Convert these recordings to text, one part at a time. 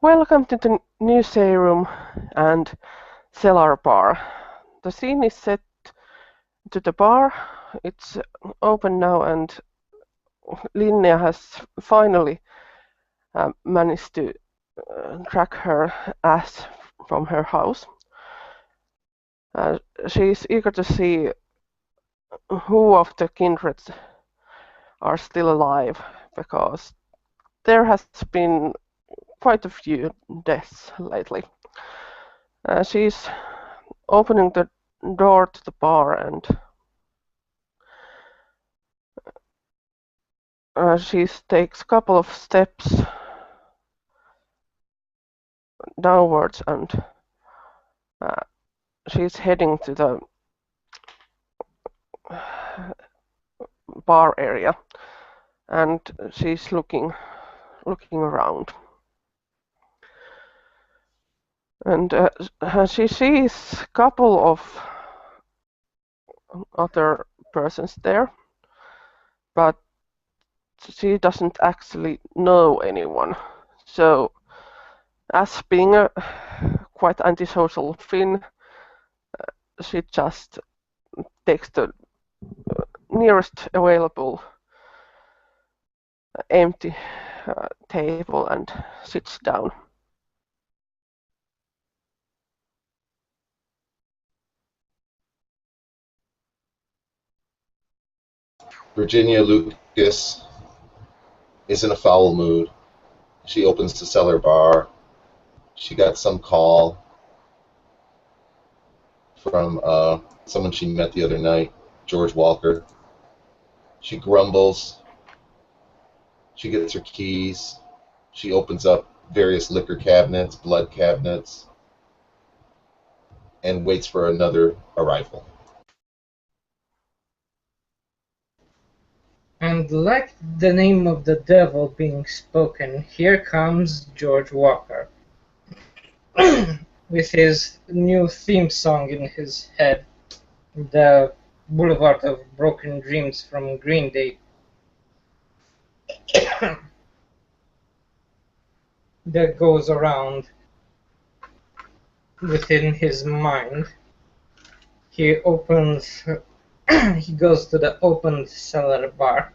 Welcome to the new room and cellar bar. The scene is set to the bar. It's open now, and Linnea has finally managed to track her ass from her house. She's eager to see who of the kindreds are still alive, because there has been quite a few deaths lately. She's opening the door to the bar, and she takes a couple of steps downwards, and she's heading to the bar area, and she's looking around, and she sees a couple of other persons there, but she doesn't actually know anyone. So, as being a quite antisocial Finn, she just takes the nearest available empty table and sits down. Virginia Lucas is in a foul mood. She opens the cellar bar. She got some call from someone she met the other night, George Walker. She grumbles. She gets her keys. She opens up various liquor cabinets, blood cabinets, and waits for another arrival. And like the name of the devil being spoken, here comes George Walker with his new theme song in his head, the Boulevard of Broken Dreams from Green Day. That goes around within his mind. He opens he goes to the open cellar bar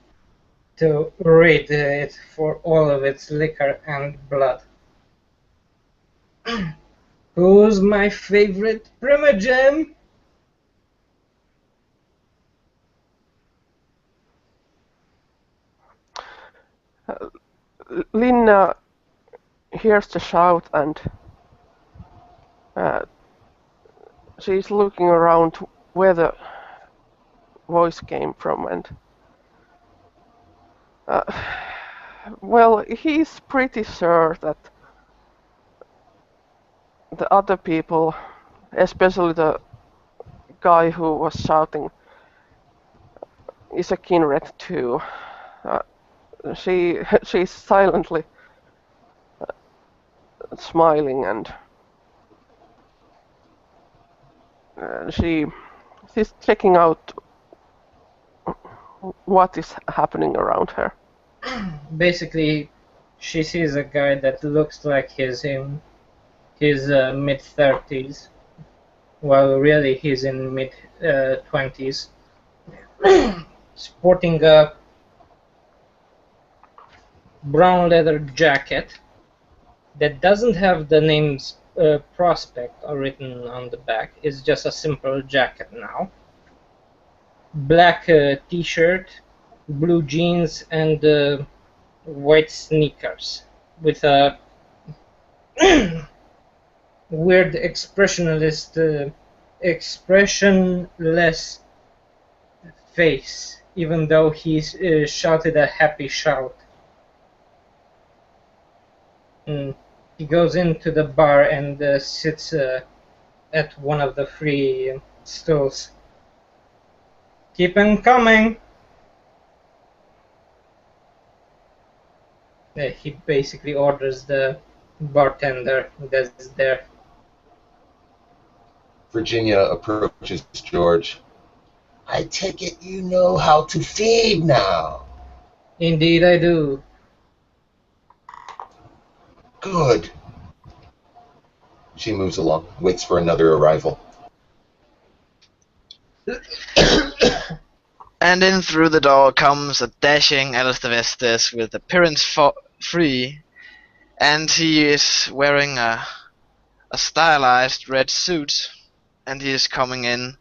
to raid it for all of its liquor and blood. Who's my favorite Primogen? Linna hears the shout, and she's looking around where the voice came from, and well, he's pretty sure that the other people, especially the guy who was shouting, is a kindred too. She's silently smiling, and she's checking out what is happening around her. Basically, she sees a guy that looks like he's in his mid-30s, while really he's in mid-20s, sporting a brown leather jacket that doesn't have the name's prospect written on the back. It's just a simple jacket now. Black t-shirt, blue jeans, and white sneakers with a weird expressionless face, even though he shouted a happy shout. He goes into the bar and sits at one of the free stools. Keep 'em coming! He basically orders the bartender that's there. Virginia approaches George. I take it you know how to feed now. Indeed I do. Good. She moves along, waits for another arrival. And in through the door comes a dashing Alistair Vestes with appearance free, and he is wearing a stylized red suit, and he is coming in.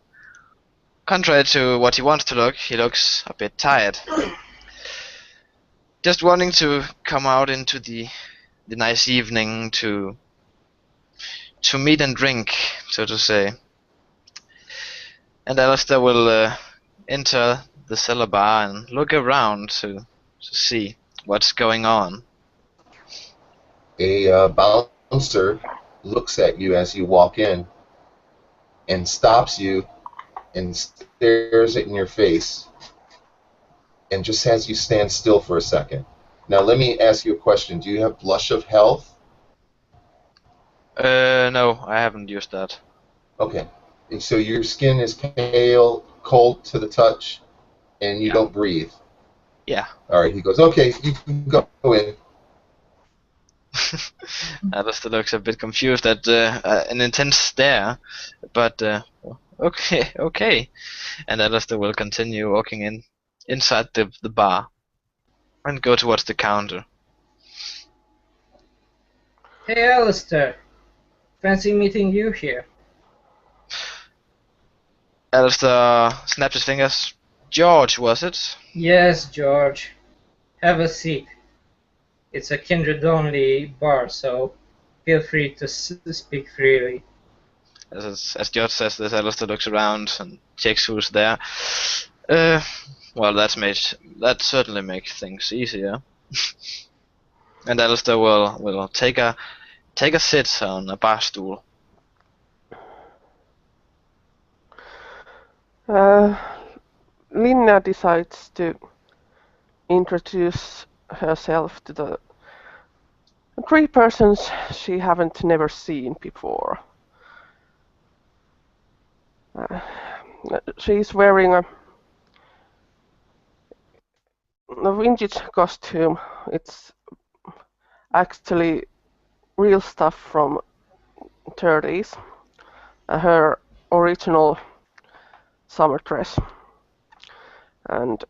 Contrary to what he wants to look, he looks a bit tired. Just wanting to come out into the nice evening to meet and drink, so to say. And Alistair will enter the cellar bar and look around to see what's going on. A bouncer looks at you as you walk in and stops you and stares in your face and just has you stand still for a second. Now let me ask you a question. Do you have Blush of Health? No, I haven't used that. Okay. So your skin is pale, cold to the touch, and you don't breathe. Yeah. All right. He goes, okay, you can go in. Alistair looks a bit confused at an intense stare, but okay. And Alistair will continue walking inside the bar and go towards the counter. Hey, Alistair. Fancy meeting you here. Alistair snaps his fingers. George, was it? Yes, George. Have a seat. It's a kindred-only bar, so feel free to speak freely. As George says this, Alistair looks around and checks who's there. Well, that certainly makes things easier. And Alistair will take a sit on a bar stool. Linna decides to introduce herself to the three persons she haven't never seen before. She's wearing a vintage costume. It's actually real stuff from 30s. Her original summer dress. And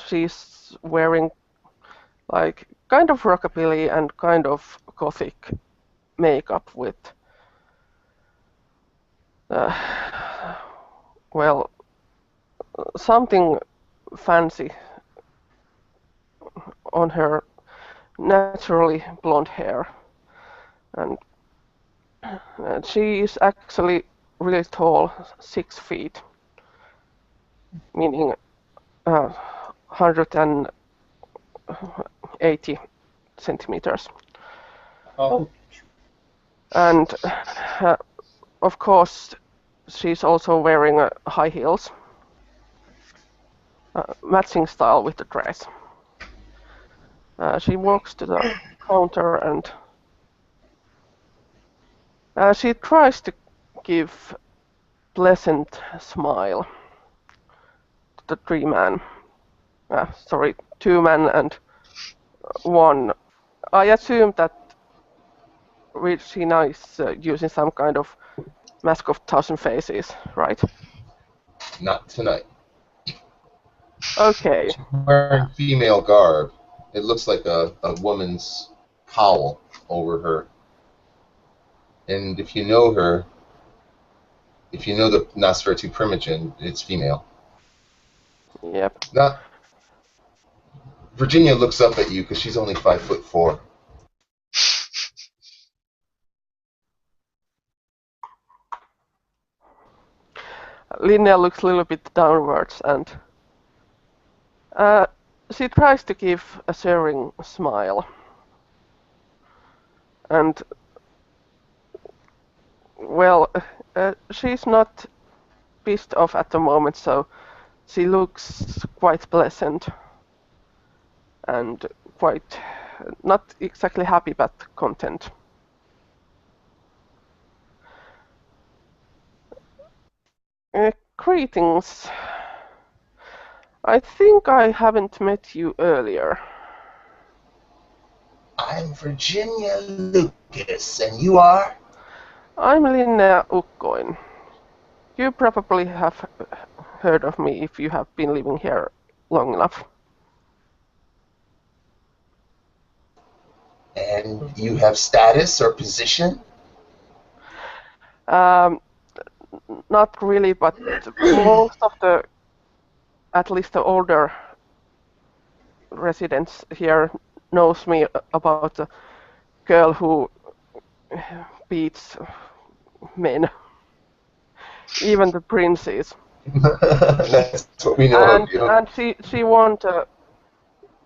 she's wearing like kind of rockabilly and kind of gothic makeup with well, something fancy on her naturally blonde hair. And she is actually really tall, 6 feet, meaning 180 centimeters. Oh. And of course, she's also wearing high heels, matching style with the dress. She walks to the counter and she tries to give pleasant smile to the two men and one. I assume that Regina is using some kind of mask of 1,000 faces, right? Not tonight. Okay. She's wearing female garb. It looks like a woman's cowl over her. And if you know her, if you know the Nosferatu Primogen, it's female. Yep. Virginia looks up at you because she's only 5'4". Linnea looks a little bit downwards and she tries to give a serving smile. And well, she's not pissed off at the moment, so she looks quite pleasant and quite not exactly happy but content. Greetings. I think I haven't met you earlier. I'm Virginia Lucas, and you are? I'm Linnea Ukkoin. You probably have heard of me if you have been living here long enough. And you have status or position? Um, Not really, but most of the, at least the older residents here knows me about the girl who beats men, even the princes. That's what we know And of you. and she won the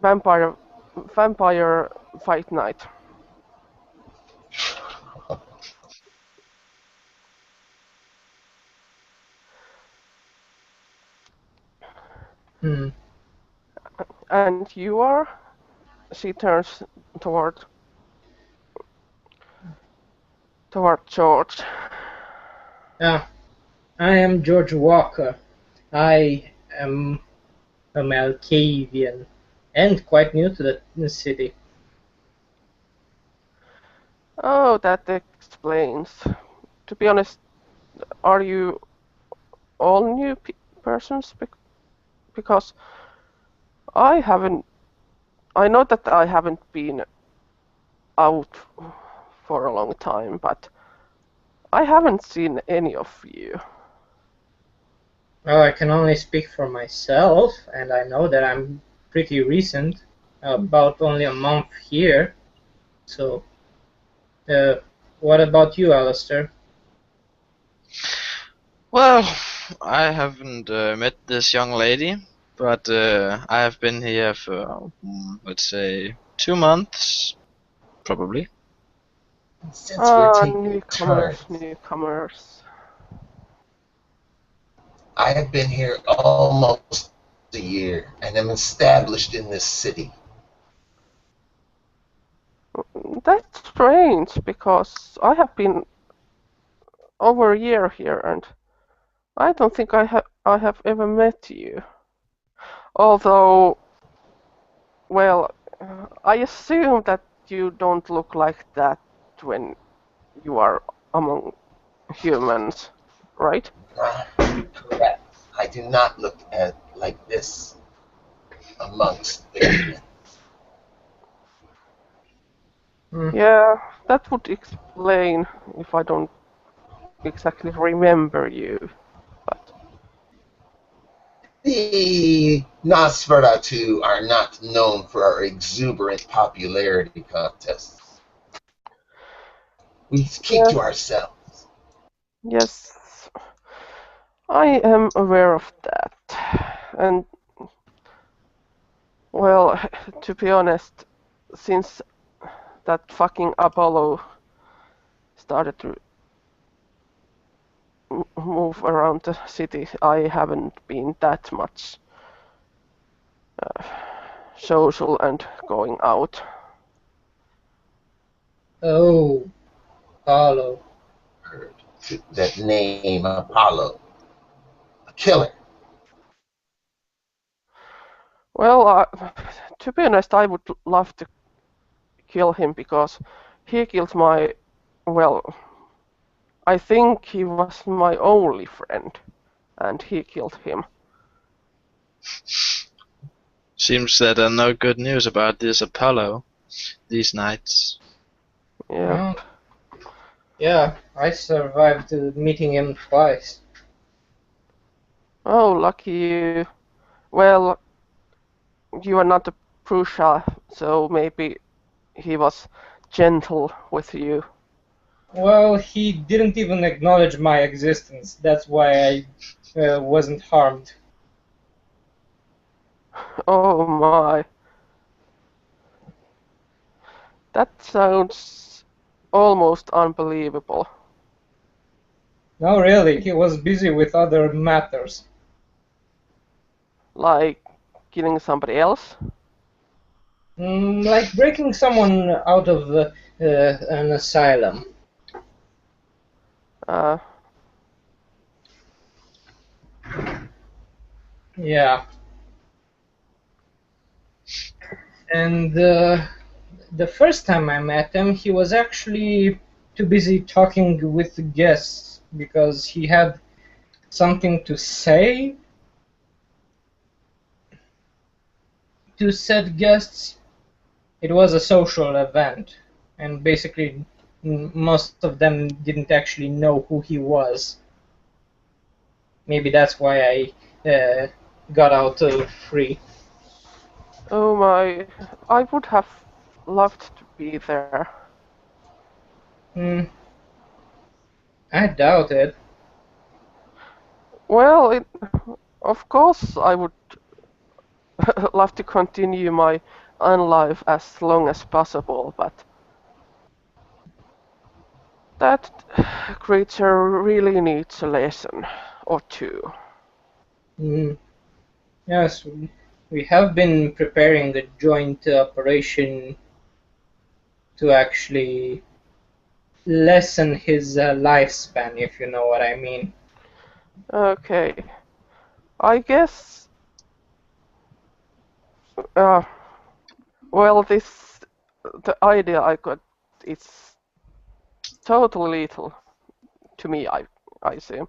vampire vampire fight night. Hmm. And you are? She turns toward George. Ah, I am George Walker. I am a Malkavian and quite new to the city. Oh, that explains. To be honest, are you all new persons? Because I haven't. I know that I haven't been out for a long time, but I haven't seen any of you. Well, I can only speak for myself, and I know that I'm pretty recent, about only a month here. So, uh, what about you, Alistair? Well, I haven't met this young lady, but I have been here for, let's say, 2 months, probably. Since we're taking Newcomers, turns, newcomers. I have been here almost a year and am established in this city. That's strange because I have been over a year here and I don't think I have ever met you. Although, well, I assume that you don't look like that when you are among humans, right? Correct. I do not look at like this amongst the human. Hmm. Yeah, that would explain if I don't exactly remember you. But The Nosferatu are not known for our exuberant popularity contests. We keep to yes, ourselves. yes, I am aware of that. And well, to be honest, since that fucking Apollo started to move around the city, I haven't been that much uh, social and going out. Oh, Paulo. Heard that name Apollo, a killer. Well, to be honest, I would love to kill him because he killed my, well, I think he was my only friend, and he killed him. Seems that no good news about this Apollo these nights. Yeah. Oh, yeah, I survived meeting him twice. Oh, lucky you. Well, you are not a Prussia, so maybe he was gentle with you. Well, he didn't even acknowledge my existence. That's why I wasn't harmed. Oh my, that sounds almost unbelievable. No, really, he was busy with other matters. Like killing somebody else? Like breaking someone out of an asylum. Uh, Yeah, and the first time I met him, he was actually too busy talking with the guests because he had something to say to said guests. It was a social event, and basically most of them didn't actually know who he was. Maybe that's why I got out free. Oh my, I would have loved to be there. Hmm, I doubt it. Well, of course I would love to continue my own life as long as possible, but that creature really needs a lesson or two. Hmm, yes, we have been preparing a joint operation to actually lessen his lifespan, if you know what I mean. Okay, I guess, uh, well, the idea I got is totally lethal to me, I assume.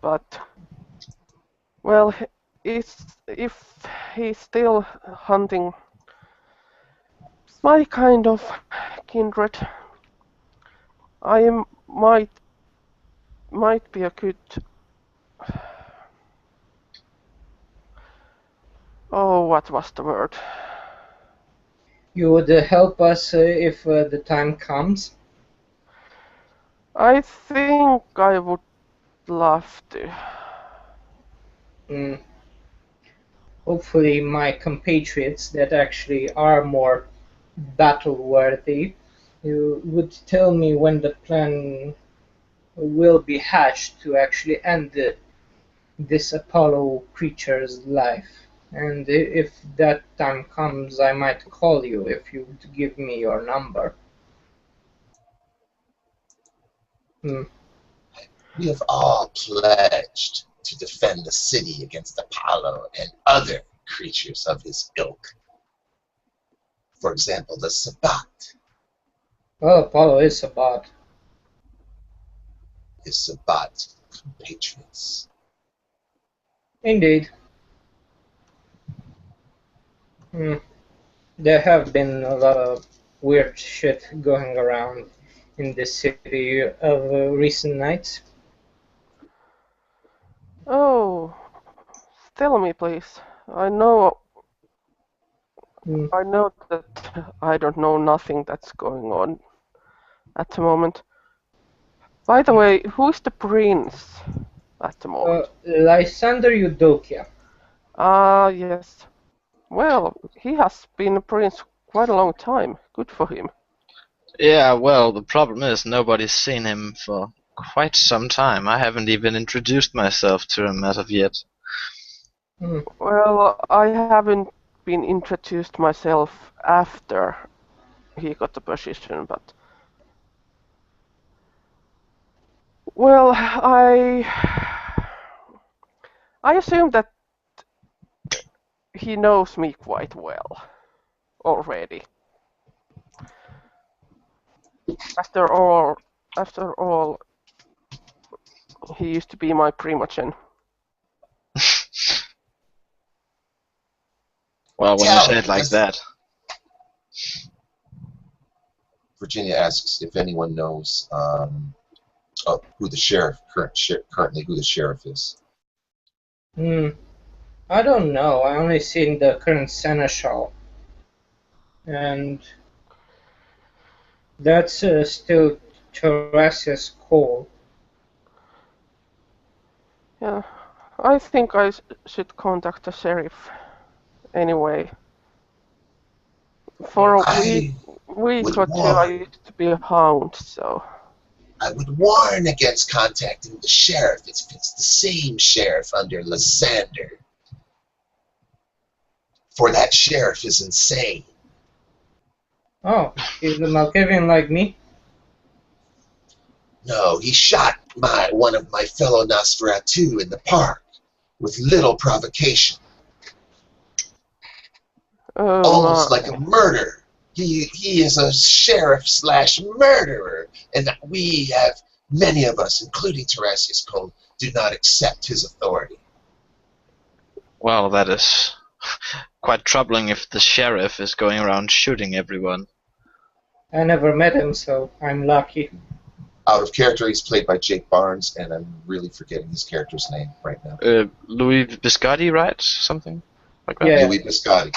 But, well, if he's still hunting my kind of kindred, I might be a good. Oh, what was the word? You would help us if the time comes. I think I would love to. Mm, hopefully, my compatriots that actually are more battle worthy, you would tell me when the plan will be hatched to actually end this Apollo creature's life. And if that time comes, I might call you if you would give me your number. Hmm. We have all pledged to defend the city against Apollo and other creatures of his ilk. For example, the Sabbat. Well, Apollo is a bot. His Sabbat compatriots. Indeed. Hmm. There have been a lot of weird shit going around in this city of recent nights. Oh, tell me, please. I know, Hmm. I know that I don't know nothing that's going on at the moment. By the way, who's the prince at the moment? Lysander Eudokia. Ah, yes. Well, he has been a prince quite a long time. Good for him. Yeah, well, the problem is nobody's seen him for quite some time. I haven't even introduced myself to him as of yet. Hmm. Well, I haven't been introduced myself after he got the position, but well, I assume that he knows me quite well already. After all, after all, he used to be my primogen. Well, when you Tell say me, it like that. Virginia asks if anyone knows who the sheriff currently who the sheriff is. Hmm. I don't know. I only seen the current seneschal, and that's still Teresias Cole. Yeah, I think I should contact the sheriff anyway. For Hmm. a I week would or two, I warn. used to be a hound, so. I would warn against contacting the sheriff if it's the same sheriff under Lysander. For that sheriff is insane. Oh, he's a Malkavian like me. No, he shot one of my fellow Nosferatu in the park with little provocation, Oh almost like a my. murder. He is a sheriff slash murderer, and many of us, including Teresius Cole, do not accept his authority. Well, that is quite troubling if the sheriff is going around shooting everyone. I never met him, so I'm lucky. Out of character, he's played by Jake Barnes, and I'm really forgetting his character's name right now. Louis Biscotti, right? Something like that? Yeah. Louis Biscotti.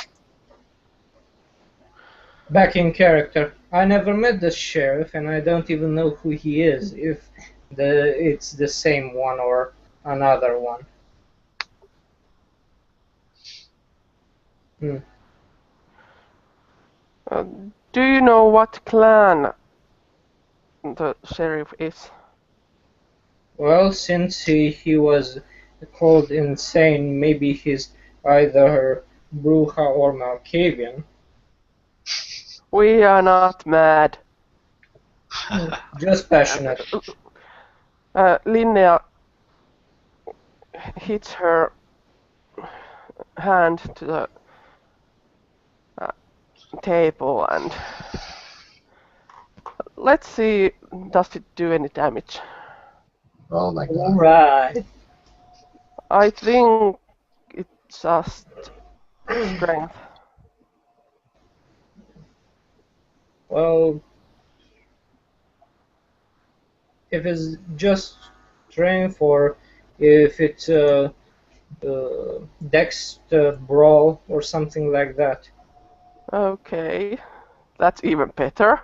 Back in character. I never met the sheriff, and I don't even know who he is, if it's the same one or another one. Do you know what clan the sheriff is? Well, since he was called insane, maybe he's either Bruja or Malkavian. We are not mad. Just passionate. Linnea hits her hand to the table and let's see, does it do any damage? Oh my god. Alright. I think it's just strength. Well, if it's just strength or if it's dex brawl or something like that. Okay, that's even better.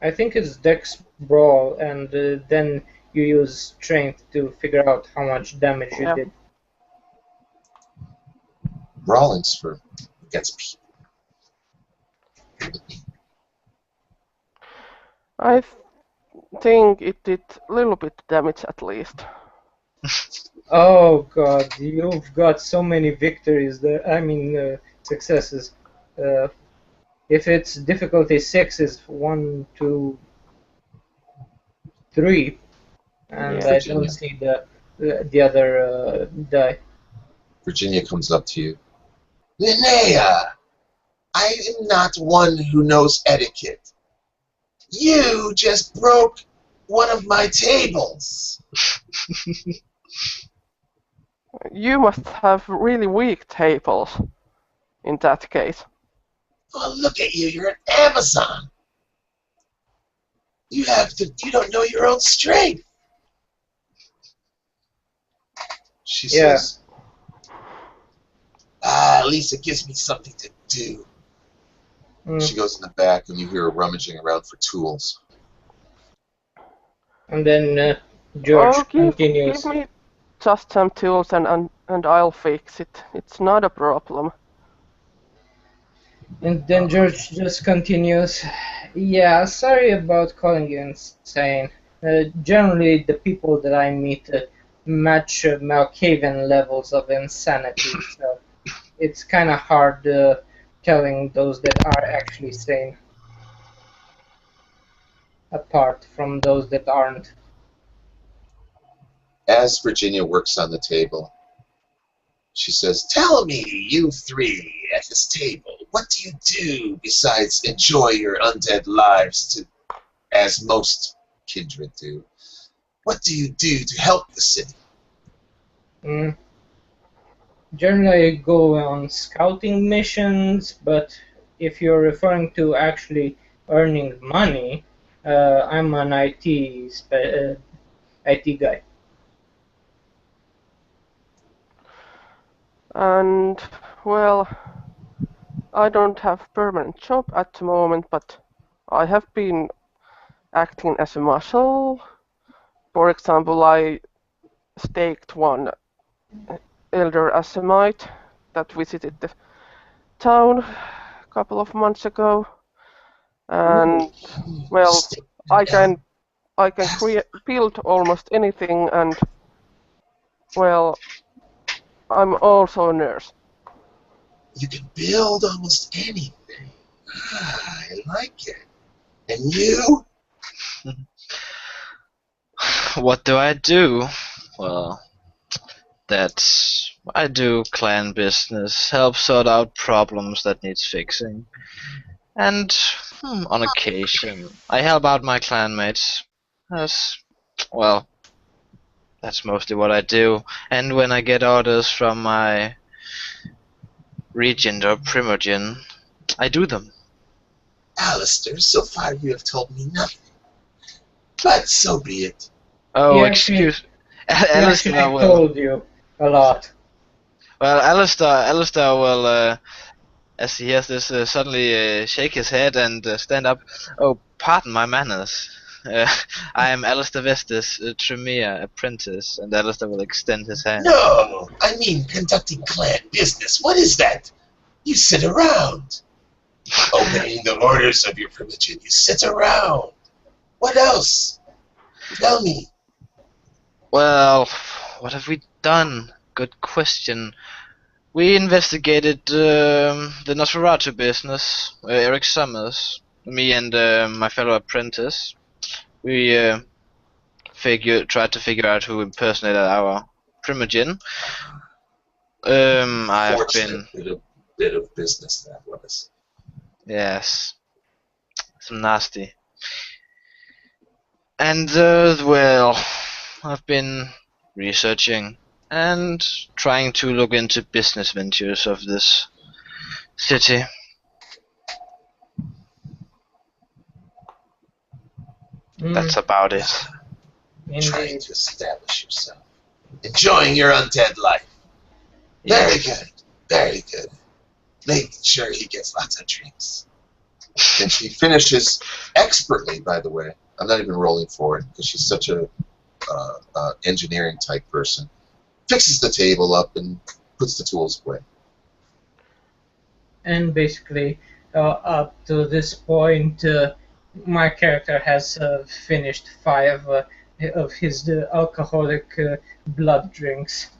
I think it's dex brawl, and then you use strength to figure out how much damage you did. Brawling's for against people. I think it did a little bit damage at least. Oh god, you've got so many victories there. I mean, successes. If it's difficulty 6 is 1, 2, 3, and Yeah. I don't see the other die. Virginia comes up to you. Linnea! I am not one who knows etiquette. You just broke one of my tables. You must have really weak tables in that case. Well, look at you. You're an Amazon. You don't know your own strength. She says, at least it gives me something to do. She goes in the back and you hear her rummaging around for tools. And then George continues. Give me just some tools and I'll fix it. It's not a problem. And then George just continues. Yeah, sorry about calling you insane. Generally, the people that I meet match Malkavian levels of insanity, so it's kind of hard telling those that are actually sane apart from those that aren't. As Virginia works on the table, she says, tell me, you three at this table, what do you do besides enjoy your undead lives as most kindred do? What do you do to help the city? Generally, I go on scouting missions, but if you're referring to actually earning money, I'm an IT guy. And, well, I don't have permanent job at the moment, but I have been acting as a marshal. For example, I staked one elder Asemite that visited the town a couple of months ago, and well, I can build almost anything, and well, I'm also a nurse. You can build almost anything. I like it. And you? What do I do? Well, that's I do clan business, help sort out problems that needs fixing. And on occasion, I help out my clanmates. As well, that's mostly what I do. And when I get orders from my regent or primogen, I do them. Alistair, so far you have told me nothing. But so be it. Oh, He actually, excuse. he Alistair actually will. told you a lot. Well, Alistair will, as he hears this, suddenly shake his head and stand up. Oh, pardon my manners. I am Alistair Vestis, Tremere apprentice, and Alistair will extend his hand. No, I mean conducting clan business. What is that? You sit around. Obeying the orders of your primogen. You sit around. What else? Tell me. Well, what have we done? Good question. We investigated the Nosferatu business, Eric Summers, me and my fellow apprentice. We tried to figure out who impersonated our primogen. I've been Bit of business that was. yes, some nasty. And well, I've been researching and trying to look into business ventures of this city. That's about it. Trying Indeed. to establish yourself. Enjoying your undead life. Very good. Very good. Make sure he gets lots of drinks. And she finishes expertly, by the way. I'm not even rolling for it because she's such a engineering type person. Fixes the table up and puts the tools away. And basically, up to this point, my character has finished 5 of his alcoholic blood drinks.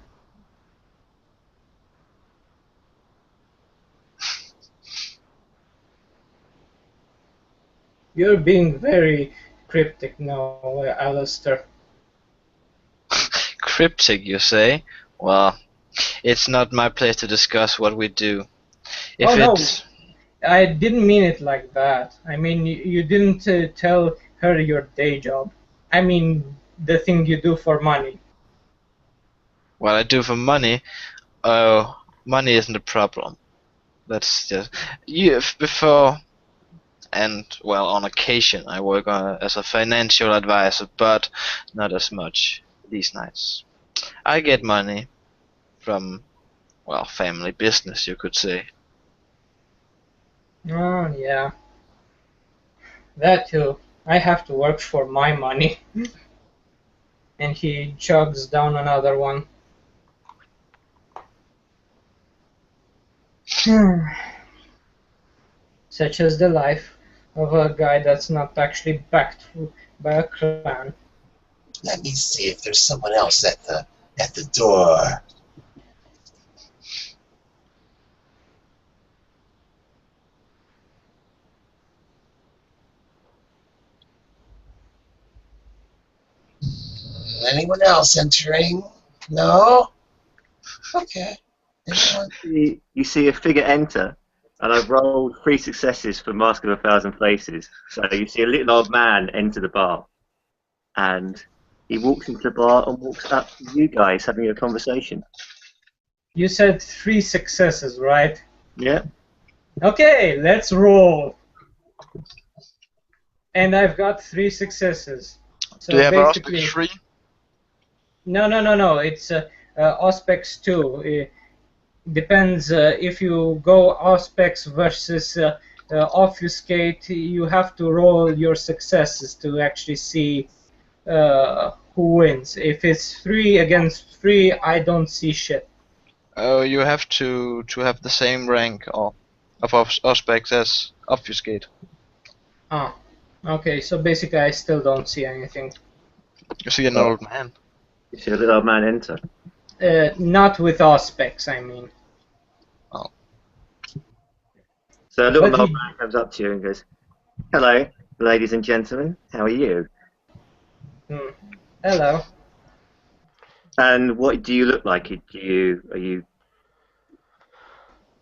You're being very cryptic now, Alistair. Cryptic, you say? Well, it's not my place to discuss what we do. If Oh, no. it's I didn't mean it like that. I mean, you didn't tell her your day job. I mean, the thing you do for money. what I do for money, oh, money isn't a problem. That's just before, and well, on occasion I work as a financial advisor, but not as much these nights. I get money from, well, family business, you could say. Oh, yeah. That too. I have to work for my money. And he chugs down another one. Such is the life of a guy that's not actually backed by a clan. Let me see if there's someone else at the door. Anyone else entering? No? Okay. Anyone? You see a figure enter, and I've rolled 3 successes for Mask of a Thousand Faces. So you see a little old man enter the bar, and he walks into the bar and walks up to you guys having a conversation. You said 3 successes, right? Yeah. Okay, let's roll. And I've got 3 successes. So Do you have basically, Auspex 3? No. It's Auspex 2. It depends if you go Auspex versus Obfuscate, you have to roll your successes to actually see who wins. If it's 3 against 3, I don't see shit. Oh, you have to have the same rank of Auspex as Obfuscate. Ah, okay, so basically I still don't see anything. You see an old man. You see a little old man enter. Not with Auspex, I mean. So a little But old he- man comes up to you and goes, "Hello, ladies and gentlemen. How are you?" Hello. And what do you look like? Are you?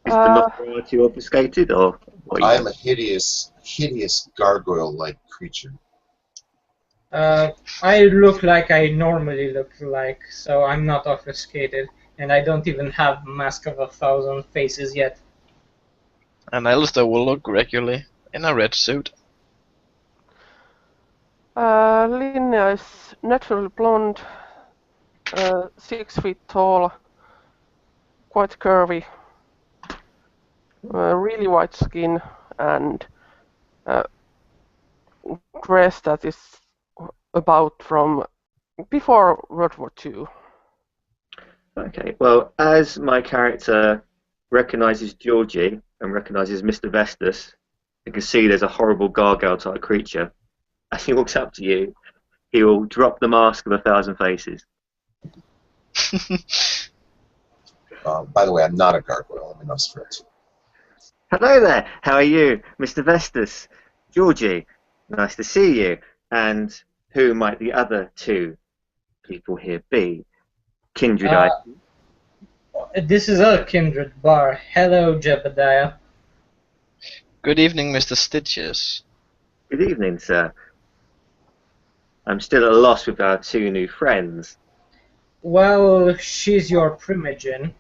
Is the Uh, notoriety obfuscated, or what? I am a hideous, hideous gargoyle-like creature. I look like I normally look like, so I'm not obfuscated, and I don't even have Mask of 1,000 Faces yet. And Alistair will look regularly in a red suit. Linnea is naturally blonde, 6 feet tall, quite curvy, really white skin, and a dress that is about from before World War II. Okay. Well, as my character recognizes Georgie and recognizes Mr. Vestus, you can see there's a horrible gargoyle type creature. As he walks up to you, he will drop the mask of 1,000 faces. By the way, I'm not a gargoyle. I'm a Nosferatu. Hello there. How are you, Mr. Vestus? Georgie, nice to see you. And who might the other two people here be? Kindred, Uh, this is a kindred bar. Hello, Jebediah. Good evening, Mr. Stitches. Good evening, sir. I'm still at a loss with our two new friends. Well, she's your primogen,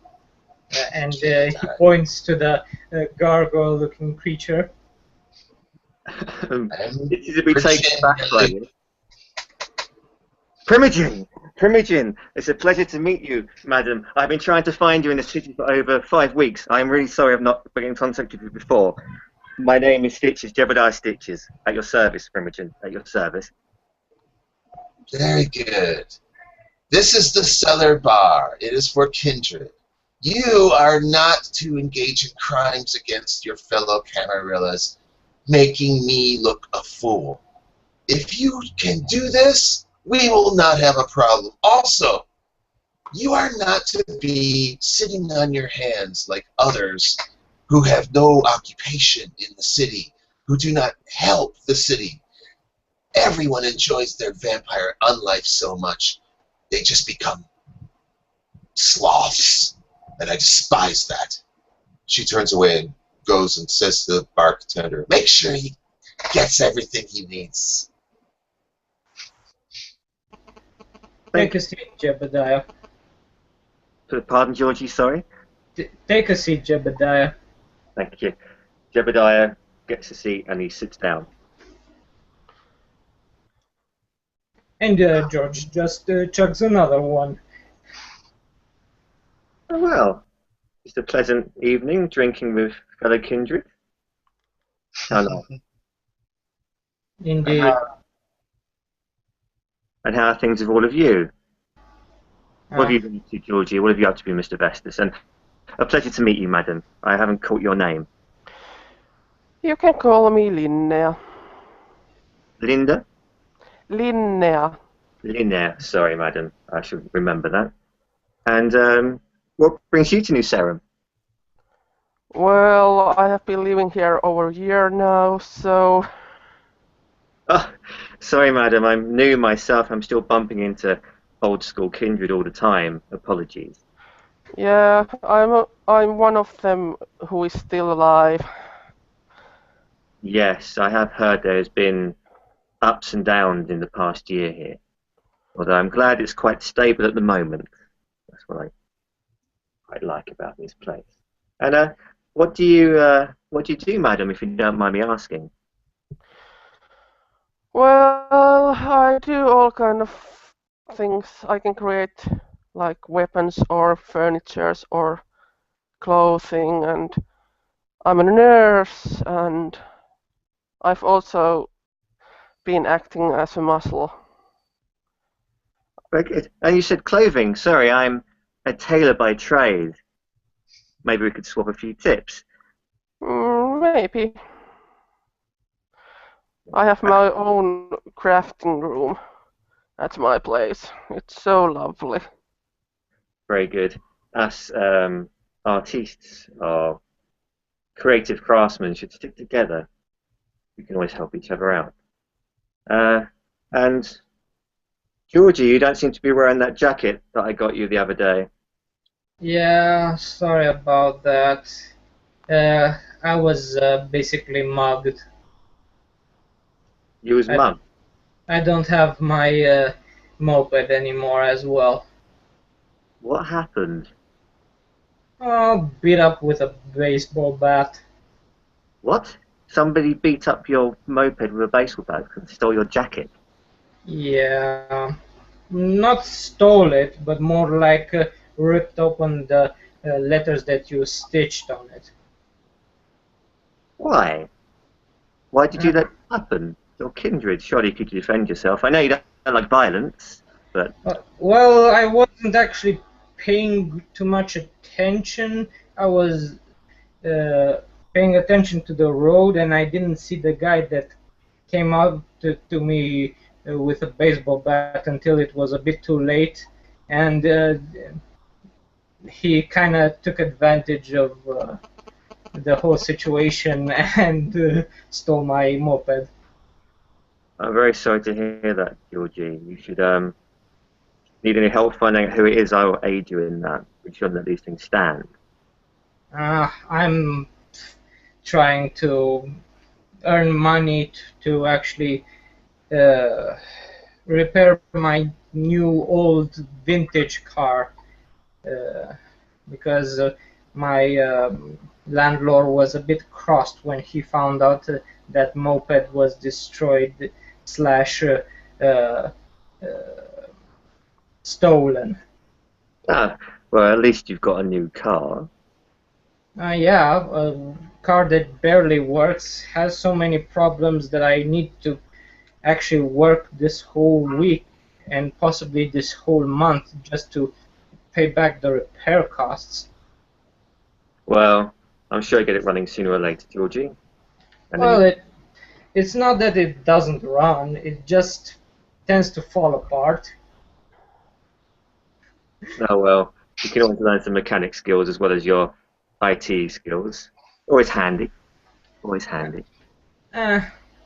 and he points to the gargoyle-looking creature. It is to be taken back by you. Primogen, it's a pleasure to meet you, madam. I've been trying to find you in the city for over 5 weeks. I'm really sorry I've not been in contact with you before. My name is Stitches, Jebediah Stitches. At your service, Primogen, at your service. Very good. This is the cellar bar. It is for kindred. You are not to engage in crimes against your fellow Camarillas, making me look a fool. If you can do this, we will not have a problem. Also, you are not to be sitting on your hands like others who have no occupation in the city, who do not help the city. Everyone enjoys their vampire unlife so much, they just become sloths, and I despise that. She turns away and goes and says to the bartender, make sure he gets everything he needs. Take a seat, Jebediah. Pardon, Georgie, sorry? Take a seat, Jebediah. Thank you. Jebediah gets a seat and he sits down. And George just chugs another one. Oh, well, it's a pleasant evening drinking with fellow kindred. How nice. Indeed. And how are things with all of you? What have Ah, you been up to, Georgie? What have you up to, Mr. Vestus? And a pleasure to meet you, madam. I haven't caught your name. You can call me Linnea. Linda? Linnea. Linnea. Sorry, madam. I should remember that. And what brings you to New Sarum? Well, I have been living here over a year now, so Oh, sorry, madam. I'm new myself. I'm still bumping into old school kindred all the time. Apologies. yeah, I'm one of them who is still alive. Yes, I have heard there's been ups and downs in the past year here. Although I'm glad it's quite stable at the moment. That's what I quite like about this place. And what do you do, madam, if you don't mind me asking? Well, I do all kind of things. I can create like weapons or furnitures or clothing, and I'm a nurse, and I've also been acting as a muscle. Very good. And you said clothing. Sorry, I'm a tailor by trade. Maybe we could swap a few tips. Maybe. I have my own crafting room at my place. It's so lovely. Very good. Us artists or creative craftsmen should stick together. We can always help each other out. And Georgie, you don't seem to be wearing that jacket that I got you the other day. Yeah, sorry about that. I was basically mugged. You was I, mum. I don't have my moped anymore as well. What happened? Oh, beat up with a baseball bat. What? Somebody beat up your moped with a baseball bat and stole your jacket? Yeah, not stole it, but more like ripped open the letters that you stitched on it. Why? Why did Uh, you let it happen? Your kindred, surely you could defend yourself. I know you don't like violence, but well, I wasn't actually paying too much attention. I was paying attention to the road, and I didn't see the guy that came out to me with a baseball bat until it was a bit too late, and he kind of took advantage of the whole situation and stole my moped. I'm very sorry to hear that, Georgie. You should need any help finding out who it is. I will aid you in that. We shouldn't let these things stand. I'm trying to earn money to actually uh, repair my new old vintage car uh, because my landlord was a bit crossed when he found out that moped was destroyed slash uh, stolen. Ah, well, at least you've got a new car. Yeah, a car that barely works has so many problems that I need to actually work this whole week and possibly this whole month just to pay back the repair costs. Well, I'm sure you get it running sooner or later, Georgie. And then Well, it's not that it doesn't run, it just tends to fall apart. oh well, you can always learn some mechanic skills as well as your IT skills. Always handy. Always handy. Eh,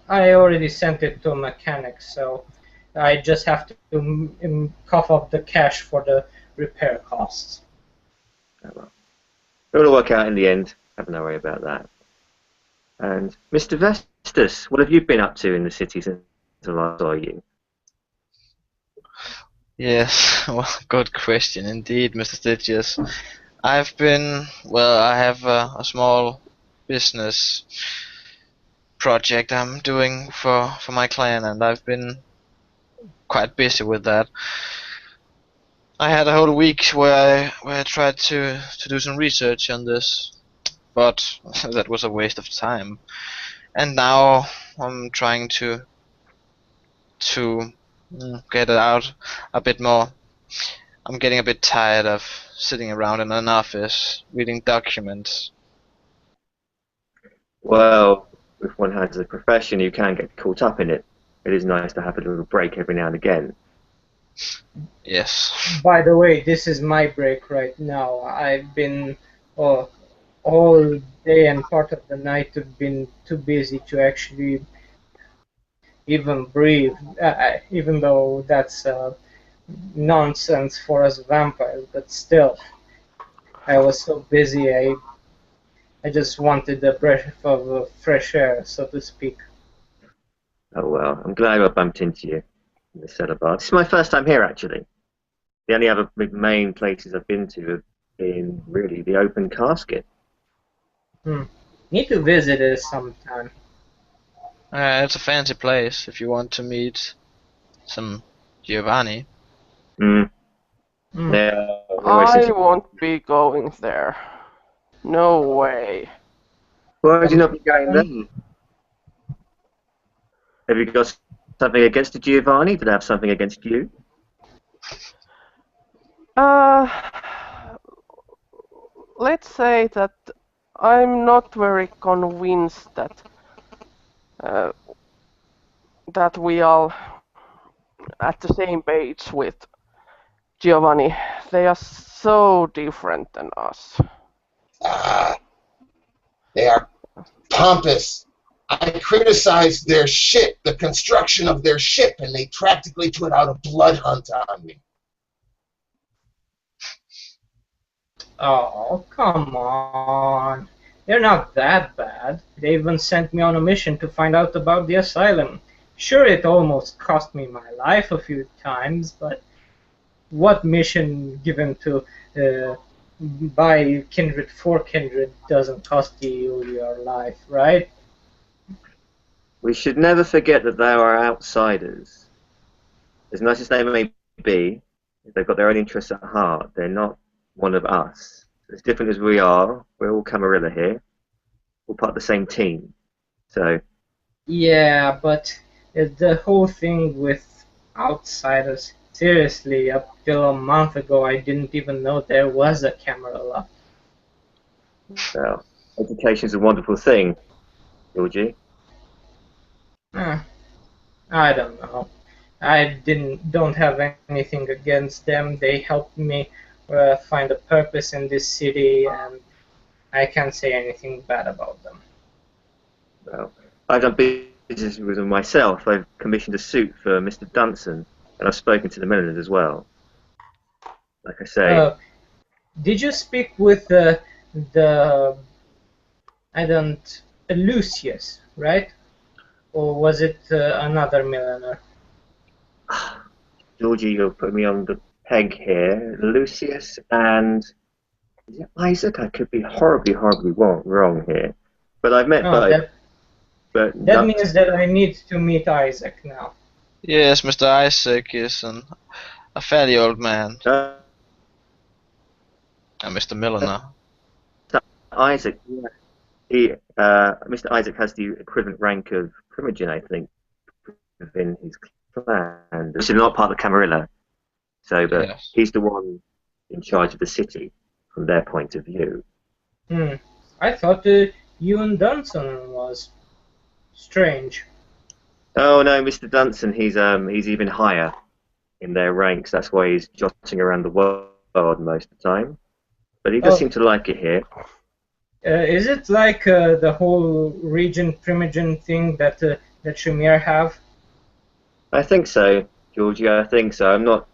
I already sent it to a mechanic, so I just have to cough up the cash for the repair costs. Oh, well. It'll work out in the end. Have no worry about that. And Mr. Vestus, what have you been up to in the city since I last saw you? Yes, well, good question indeed, Mr. Stitches. I have a small business project I'm doing for my clan, and I've been quite busy with that. I had a whole week where I tried to do some research on this, but that was a waste of time. And now I'm trying to get it out a bit more. I'm getting a bit tired of sitting around in an office reading documents. Well, if one has a profession, you can get caught up in it. It is nice to have a little break every now and again. Yes. By the way, this is my break right now. I've been uh, all day and part of the night have been too busy to actually even breathe, even though that's nonsense for us vampires, but still, I was so busy, I just wanted a breath of fresh air, so to speak. Oh well, I'm glad I bumped into you in the cellar bar. This is my first time here, actually. The only other main places I've been to have been really the open casket. Hmm. Need to visit it sometime. It's a fancy place if you want to meet some Giovanni. Mm. Hmm. Yeah, it always seems I to... won't be going there. No way. Why would you Some not be going there? Have you got something against the Giovanni? Did I have something against you? Uh, let's say that I'm not very convinced uh, that we are at the same page with Giovanni. They are so different than us. Ah, they are pompous, I criticized their ship, the construction of their ship, and they practically put out a blood hunt on me. Oh, come on. They're not that bad. They even sent me on a mission to find out about the asylum. Sure, it almost cost me my life a few times, but what mission given to by kindred for kindred doesn't cost you your life, right? We should never forget that they are outsiders. As nice as they may be, if they've got their own interests at heart, they're not one of us. As different as we are, we're all Camarilla here. We're part of the same team. So, Yeah, but the whole thing with outsiders, seriously, up till a month ago, I didn't even know there was a Camarilla. well, education's a wonderful thing, Georgie. Huh, I don't know. I don't have anything against them. They helped me find a purpose in this city, and I can't say anything bad about them. Well, I've done business with them myself. I've commissioned a suit for Mr. Dunson, and I've spoken to the milliners as well. Like I say, Did you speak with the I don't Lucius, right? Or was it another milliner? Georgie, you'll put me on the peg here. Lucius and is it Isaac? I could be horribly, horribly wrong here. But I've met Oh, both. But that means that I need to meet Isaac now. Yes, Mr. Isaac is a fairly old man. And Mr. Milliner. Isaac, yeah. Mr. Isaac has the equivalent rank of Primogen, I think, within his clan. Which is not part of the Camarilla. So, but Yes. he's the one in charge of the city from their point of view. I thought you and Dunson was strange. Oh no, Mr. Dunson, he's even higher in their ranks. That's why he's jotting around the world most of the time. But he does seem to like it here. Is it like the whole region Primogen thing that Shamir have? I think so, Georgie. I think so. I'm not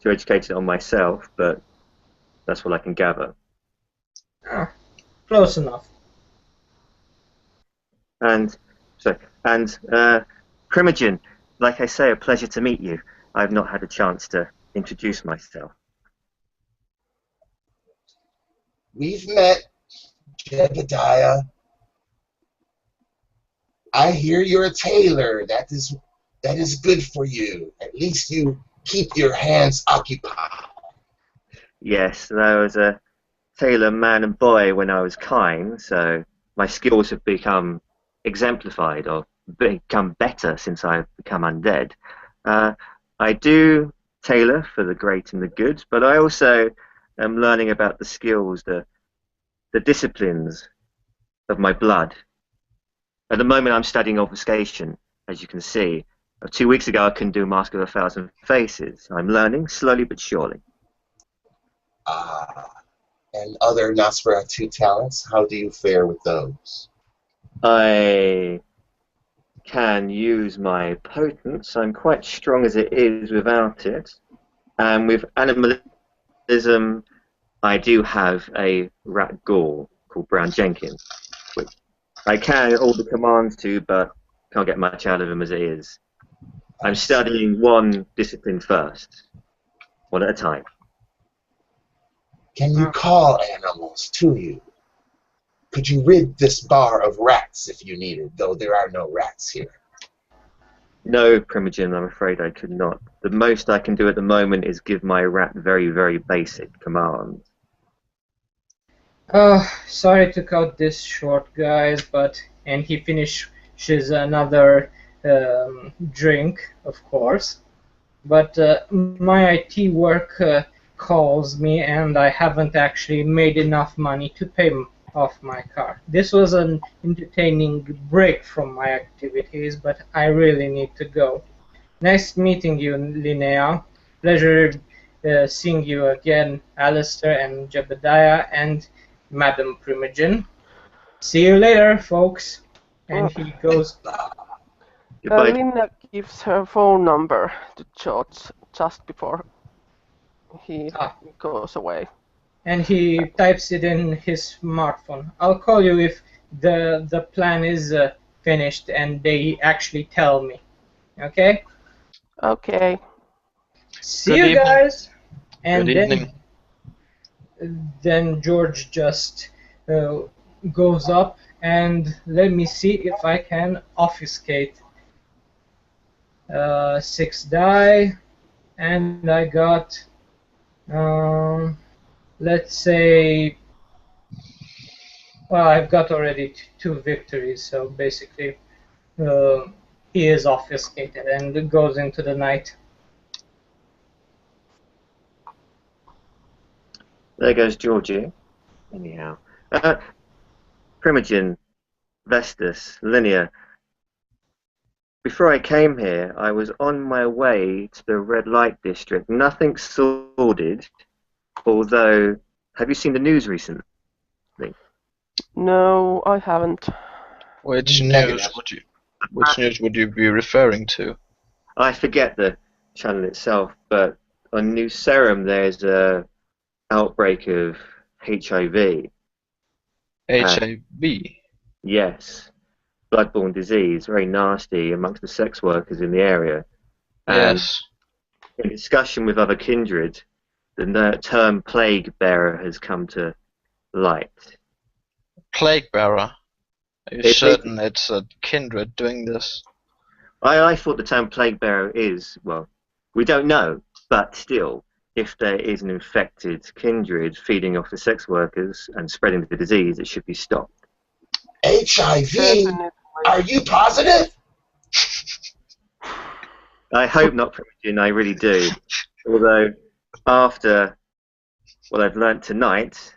too educated on myself, but that's what I can gather. Ah, close enough. And Primogen, like I say, a pleasure to meet you. I've not had a chance to introduce myself. We've met, Jebediah. I hear you're a tailor. That is good for you. At least you keep your hands occupied. Yes, I was a tailor man and boy when I was kind, so my skills have become exemplified or become better since I've become undead. I do tailor for the great and the good, but I also am learning about the skills, the disciplines of my blood. At the moment I'm studying obfuscation, as you can see. 2 weeks ago I couldn't do Mask of 1,000 Faces. I'm learning slowly but surely. And other Nosferatu talents, how do you fare with those? I can use my potence. I'm quite strong as it is without it. And with animalism, I do have a rat ghoul called Brown Jenkins, which I can order commands to, but can't get much out of him as it is. I'm studying one discipline first, one at a time. Can you call animals to you? Could you rid this bar of rats if you needed, though there are no rats here? No, Primogen, I'm afraid I could not. The most I can do at the moment is give my rat very, very basic commands. Oh, sorry to cut this short, guys, and he finishes another drink, of course. But my IT work calls me, and I haven't actually made enough money to pay off my car. This was an entertaining break from my activities, but I really need to go. Nice meeting you, Linnea. Pleasure seeing you again, Alistair and Jebediah and Madam Primogen. See you later, folks. And he goes, Goodbye. Linda gives her phone number to George just before he ah, goes away. and he types it in his smartphone. I'll call you if the plan is finished and they actually tell me. Okay? Okay. See Good you evening. guys. Good And evening. then George just goes up and let me see if I can obfuscate. 6 die, and I got, let's say, well, I've got already 2 victories, so basically he is obfuscated and goes into the night. There goes Georgie. Anyhow. Primogen, Vestus, Linnea. Before I came here, I was on my way to the red light district. Nothing sordid, although, have you seen the news recently? No, I haven't. Which Negative. news would you be referring to? I forget the channel itself, but on New Serum there's a outbreak of HIV. HIV. Yes, bloodborne disease, very nasty amongst the sex workers in the area. And Yes. in discussion with other kindred, the term plague bearer has come to light. Plague bearer. Are you It- certain it's a kindred doing this? I thought the term plague bearer is, well, we don't know, but still, if there is an infected kindred feeding off the sex workers and spreading the disease, it should be stopped. HIV? Definitely. Are you positive? I hope not, Primogen, I really do. Although, after what I've learnt tonight,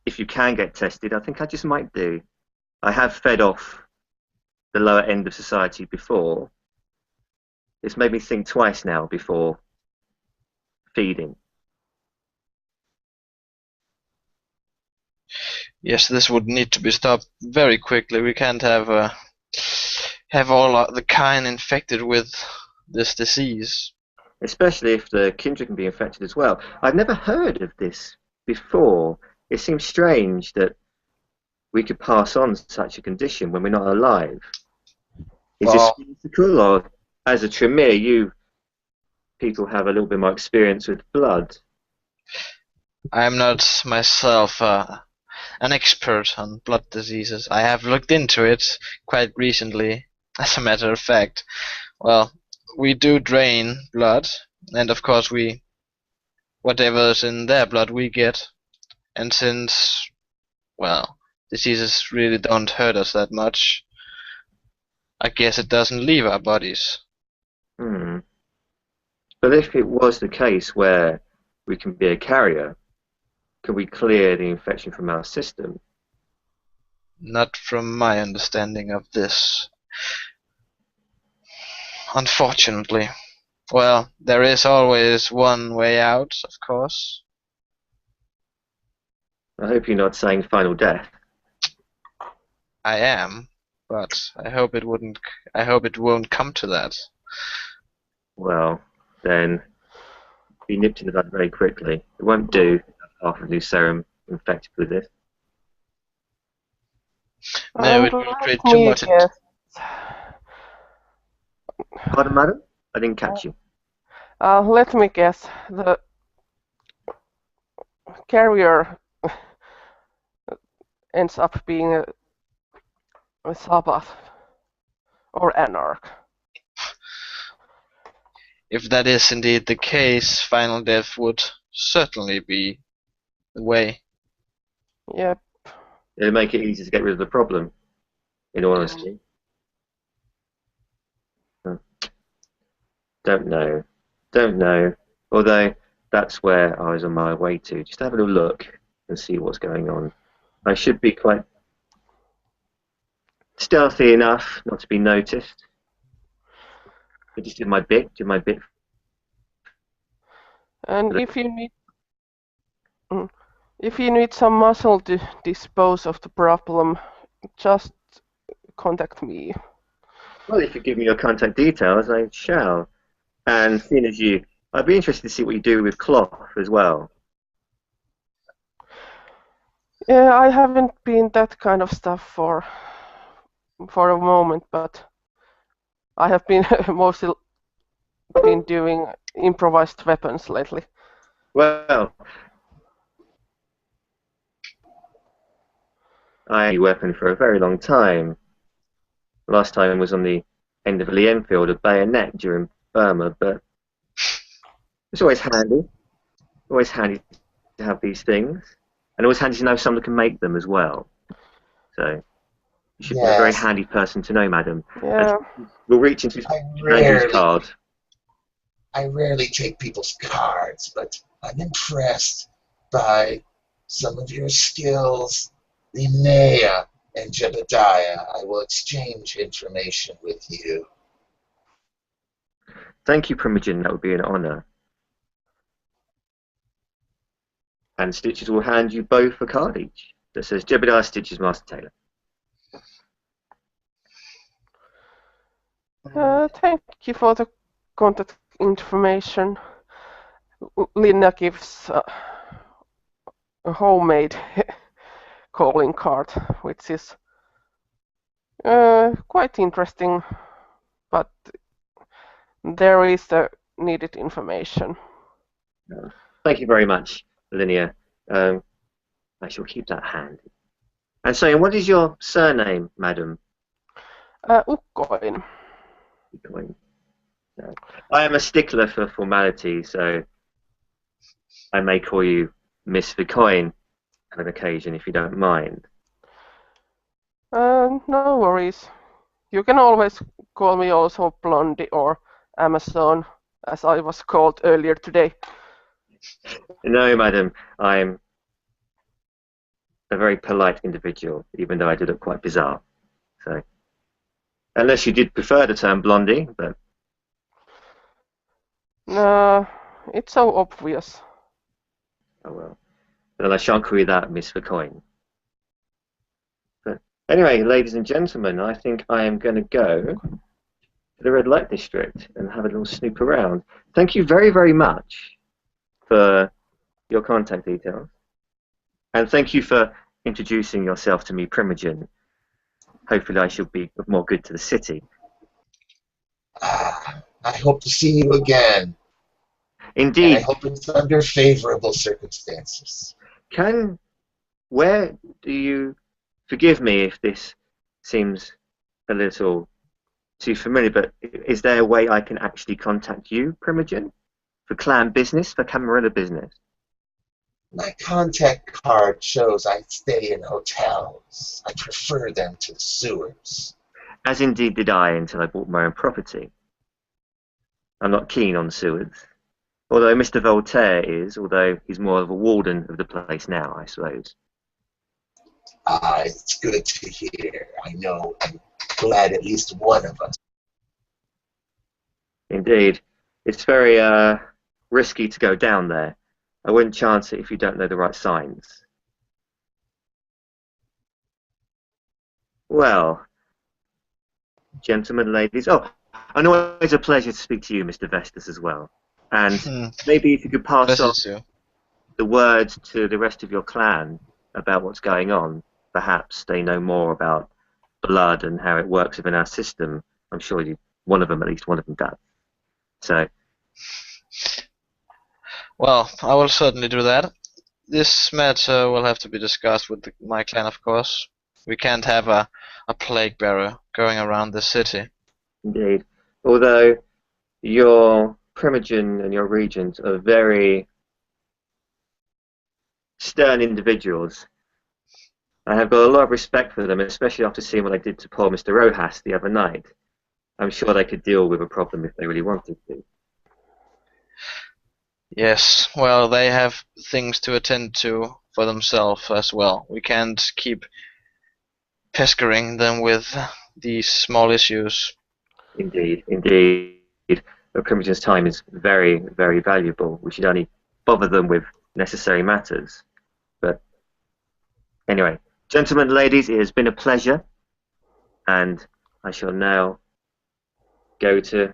if you can get tested, I think I just might do. I have fed off the lower end of society before. It's made me think twice now before feeding. Yes, this would need to be stopped very quickly. We can't have all the kind infected with this disease. Especially if the kindred can be infected as well. I've never heard of this before. It seems strange that we could pass on such a condition when we're not alive. Is Well, this physical, or as a Tremere, you people have a little bit more experience with blood? I'm not myself an expert on blood diseases. I have looked into it quite recently, as a matter of fact. Well, we do drain blood, and of course whatever's in their blood we get. And since, well, diseases really don't hurt us that much, I guess it doesn't leave our bodies. Hmm. But if it was the case where we can be a carrier, can we clear the infection from our system? Not from my understanding of this. Unfortunately. Well, there is always one way out, of course. I hope you're not saying final death. I am, but I hope it won't come to that. Well, then be nipped in the bud very quickly. It won't do to have half of New Serum infected with this. No, And it will let create too me much. guess. Pardon, madam? I didn't catch you. Let me guess. The carrier ends up being a Sabbath or Anarch. If that is indeed the case, final death would certainly be the way. Yep. It'll make it easy to get rid of the problem, in all honesty. Don't know. Don't know. Although, that's where I was on my way to. Just have a little look and see what's going on. I should be quite stealthy enough not to be noticed. I just did my bit. And if you need some muscle to dispose of the problem, just contact me? Well, if you give me your contact details, I shall. And seeing as I'd be interested to see what you do with cloth as well. Yeah, I haven't been that kind of stuff for a moment, but I have been mostly been doing improvised weapons lately. Well, I had a weapon for a very long time. Last time was on the end of a Lee Enfield, a bayonet during Burma, but it's always handy. Always handy to have these things. And always handy to know someone can make them as well. So, you should be a very Yes. handy person to know, madam. Yeah. We'll reach into I Andrew's card. rarely take people's cards, but I'm impressed by some of your skills. Linnea and Jebediah, I will exchange information with you. Thank you, Primogen. That would be an honour. And Stitches will hand you both a card each that says Jebediah Stitches Master Taylor. Thank you for the contact information. Linna gives a homemade calling card, which is quite interesting, but there is the needed information. Thank you very much, Linnea. I shall keep that handy. And so, what is your surname, madam? Ukkoin. I am a stickler for formality, so I may call you Miss Vicoin on an occasion, if you don't mind. No worries. You can always call me also Blondie or Amazon, as I was called earlier today. No, madam, I'm a very polite individual, even though I do look quite bizarre. So, unless you did prefer the term Blondie, but It's so obvious. oh well. Then I shan't call you that, Miss Vicoin. But anyway, ladies and gentlemen, I think I am going to go to the Red Light District and have a little snoop around. Thank you very, very much for your contact details. And thank you for introducing yourself to me, Primogen. Hopefully I shall be of more good to the city. I hope to see you again. Indeed. And I hope it's under favorable circumstances. Where do you, forgive me if this seems a little too familiar, but is there a way I can actually contact you, Primogen? For clan business, for Camarilla business? My contact card shows I stay in hotels. I prefer them to the sewers. As indeed did I until I bought my own property. I'm not keen on sewers. Although Mr. Voltaire is, although he's more of a warden of the place now, I suppose. It's good to hear. I'm glad at least one of us. Indeed. It's very risky to go down there. I wouldn't chance it if you don't know the right signs. Well, gentlemen, ladies. Oh, and always a pleasure to speak to you, Mr. Vestas, as well. And maybe if you could pass on the words to the rest of your clan about what's going on. Perhaps they know more about blood and how it works within our system. I'm sure at least one of them does. So. Well, I will certainly do that. This matter will have to be discussed with my clan, of course. We can't have a plague bearer going around the city. Indeed. Although your Primogen and your regent are very stern individuals, I have got a lot of respect for them, especially after seeing what I did to poor Mr. Rojas the other night. I'm sure they could deal with a problem if they really wanted to. Yes, well, they have things to attend to for themselves as well. We can't keep pestering them with these small issues. Indeed, indeed. A Primogen's time is very, very valuable. We should only bother them with necessary matters. But anyway, gentlemen, ladies, it has been a pleasure. and I shall now go to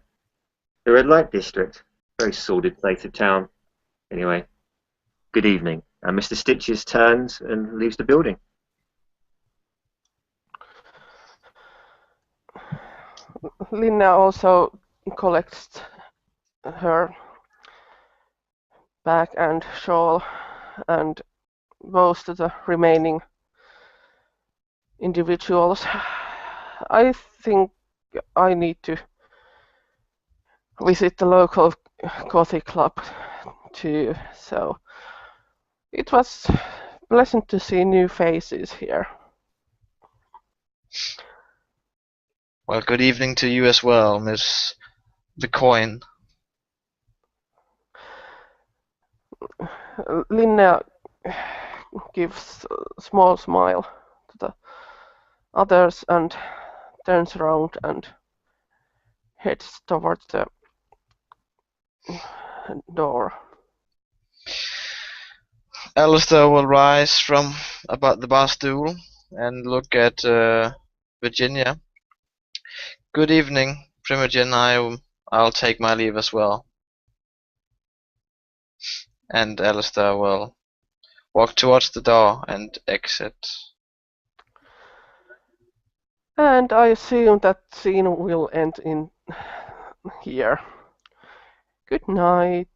the red light district. Very sordid place of town. Anyway, good evening. And Mr. Stitches turns and leaves the building. Linna also collects her bag and shawl and goes to the remaining individuals. I think I need to visit the local coffee club too, so it was pleasant to see new faces here. Well, good evening to you as well, Miss Coin. Linna gives a small smile to the others and turns around and heads towards the door. Alistair will rise from about the bar stool and look at Virginia. Good evening, Primogen. I'll take my leave as well. And Alistair will walk towards the door and exit. And I assume that scene will end in here. Good night.